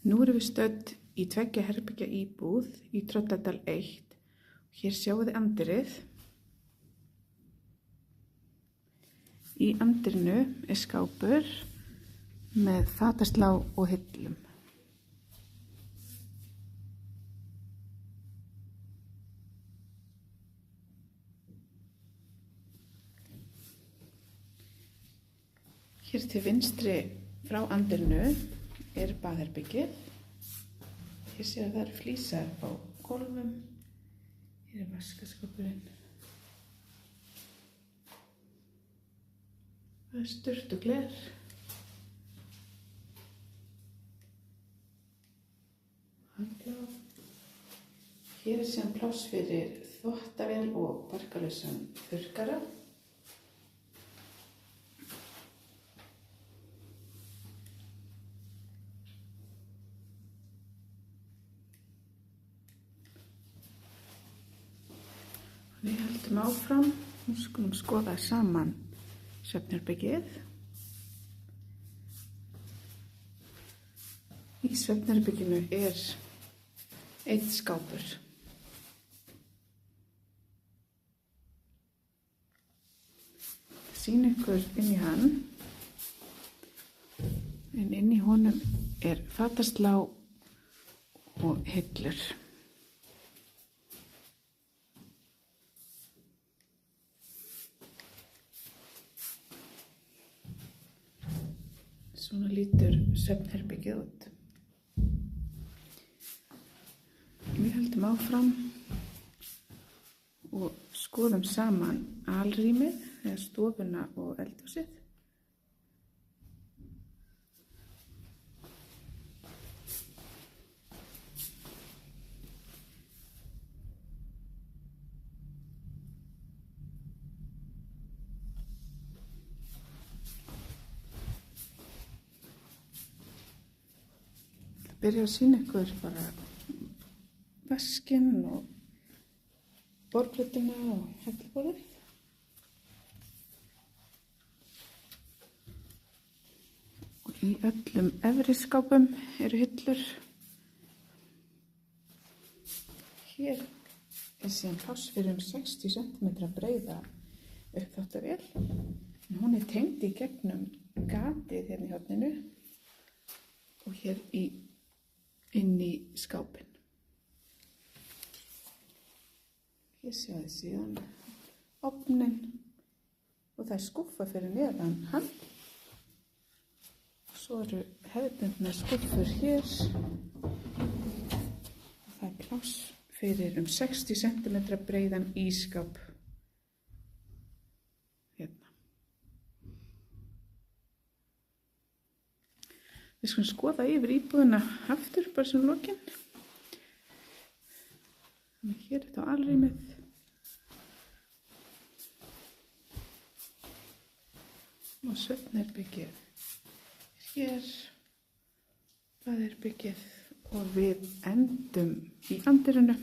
Nú erum við stödd í 2 herbergja íbúð í Trölladal 1. Hér sjáum við anddyrið. Í anddyrinu er skápur með fataslá og hillum. Hér til vinstri frá anddyrinu er baðherbergið. Hér séu það eru flísar á gólfum. Hér er vaskaskápurinn. Það er sturtugler. Handkláð. Hér er síðan pláss fyrir þvottavél og barkalausan þurrkara. Við höldum áfram og skulum skoða saman svefnherbergið. Í svefnherberginu er einn skápur. Sýn ykkur inn í hann. En inn í honum er fataslá og hillur. Svona lítur svefnherbergið út. Við höldum áfram og skoðum saman alrýmið, eða stofuna og eldhúsið. Byrja að sýna ykkur bara vaskinn og borðplötuna og helluborðið. Og í öllum efri skápum eru hillur. Hér er síðan pláss fyrir 60 cm breiða uppþvottavél. En hún er tengd í gegnum gatið hérna í horninu og hér inn í skápinn. Hér sjáum við síðan ofninn og það er skúffa fyrir neðan hann. Svo eru hefðbundnar skúffur hér og það er pláss fyrir 60 cm breiðan ísskáp hérna. Við skulum skoða yfir íbúðina aftur, bara sem lokinn. Þannig hér er þetta alrýmið. Og svefnherbergið hér, baðherbergið og við endum í anddyrinu.